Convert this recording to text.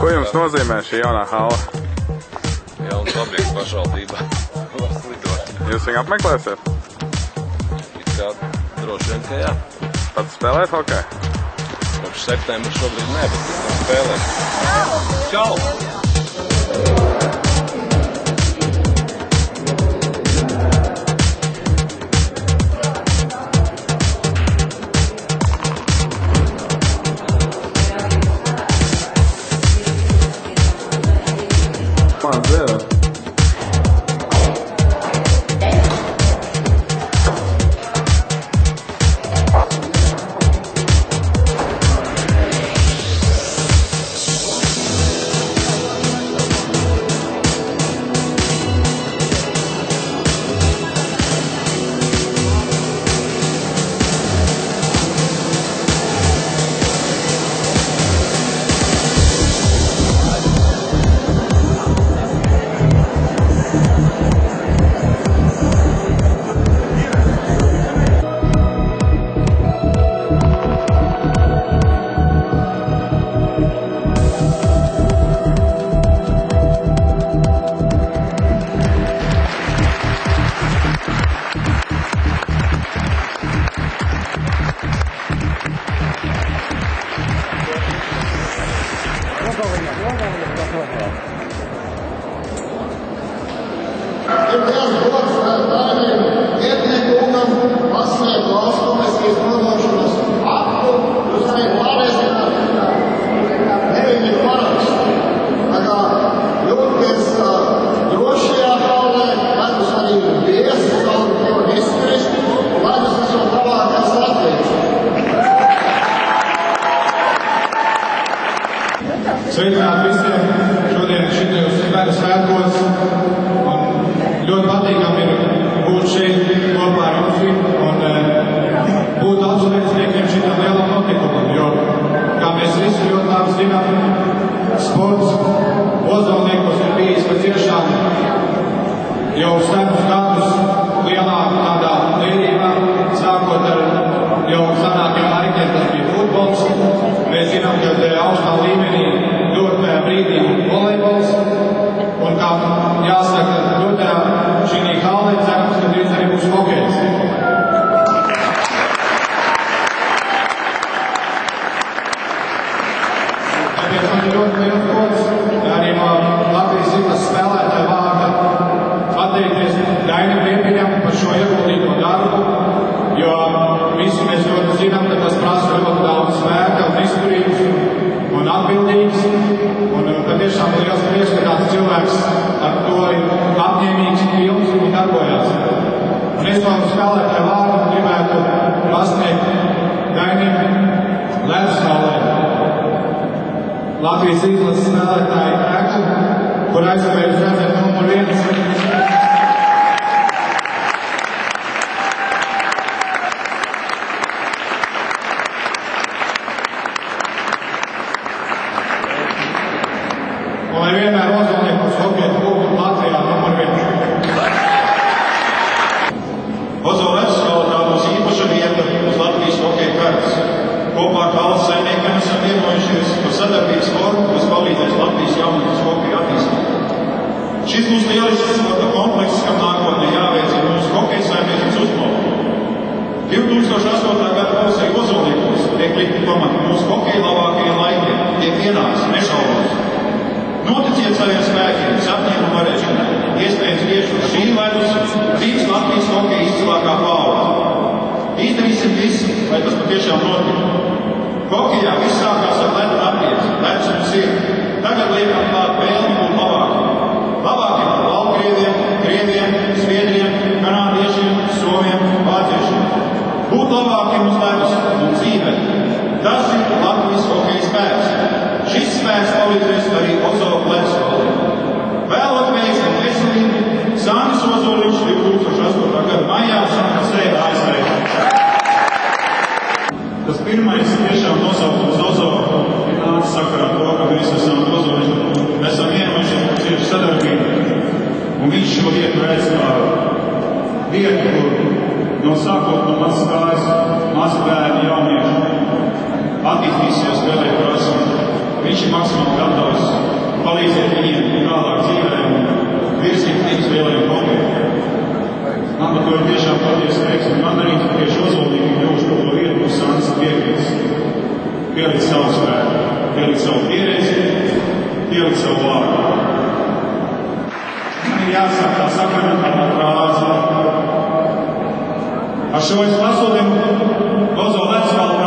Ko jums nozīmē šī jaunā hala? Jauns fabriks pašvaldībā. Jūs viņu apmeklēsiet? It kā droši vien, ka jā. Pats spēlēt hokeju? Kopš septembra šobrīd ne, bet pēc tam spēlēt. Čau! Sveicināt visiem šodien šitajos gada svētkos, un ļoti patīkami ir būt šeit kopā ar jums un būt apsveicniekiem šitam lielam notikumam, jo, kā mēs visi ļoti labi zinām, sports Ozolniekos ir bijis patiešām jau senus gadus lielā tādā līnijā, sākot ar jau senākiem laikiem, tas bija futbols. Mēs zinām, ka augstā līmenī ļoti brīdī volejbols, un kā jāsaka, ļoti šī hallē cerams, ka drīz arī būs hokejs. Tāpēc man ir ļoti liels gods arī no Latvijas izlases spēlētāju vārda pateikties Dainim Riepiņam par šo ieguldīto darbu, jo visi mēs ļoti zinām, ka tas prasa ļoti daudz spēka un izturības un atbildības, un patiešām liels prieks, ka tāds cilvēks ar to ir apņēmīgs pilns un darbojās. Un es no spēlētāju vārdu gribētu pasniegt Dainim Ledushalē Latvijas izlases spēlētāju ēku, kur aizstāvēju redzēt numur 1. Un lai vienmēr Ozolniekos hokeja būtu Latvijā numur 1. Ozolniekos tā būs īpaša vieta uz Latvijas hokeja kartes. Kopā ar valsts saimniekiem esam vienojušies par sadarbības formu, kas palīdzēs Latvijas jaunatnes hokeja attīstībā. Šis būs lielisks sporta komplekss, kam nākotnē jāveicina mūsu hokeja saimniecības uzbūve. 2008. gada pavasarī Ozolniekos tiek likti pamati mūsu hokeja labākajiem laikiem, tie pienāks, nešaubos. Noticiet saviem spēkiem, sapņiem un varēšanai. Iespējams tieši uz šī ledus dzīves Latvijas hokeja izcilākā paudze. Izdarīsim visu, lai tas patiešām notiktu. Hokejā viss sākās ar ledu attieci, ledus mums ir. Tagad liekam klāt vēlmi būt labākiem. Labākiem par Baltkrieviem, Krieviem, Zviedriem, Kanādiešiem, Somiem, Vāciešiem. Būt labākiem uz ledus un dzīvē. Tas ir Latvijas hokeja spēks. Šis spēks palīdzēs arī Ozolu Ledushalē. Vēlot veiksmi un veselību, Sandis Ozoliņš 2008. gada maijā San-Jose ASV. Tas pirmais tiešām nosaukums Ozolu ir nācis sakarā to, ka mēs esam Ozoliņu, esam vienojušies par ciešu sadarbību. Un viņš šo vietu redz kā vietu, kur no sākot no mazas kājas, mazi bērni, jaunieši attīstīsies vēlēt prasīt. Viņš ir maksimāli gatavs pielikt savu pieredzi, pielikt savu vārdu. Man ir jāsaka tā sakramentālā frāze. Ar šo es pasludinu Lozo Vecvaldu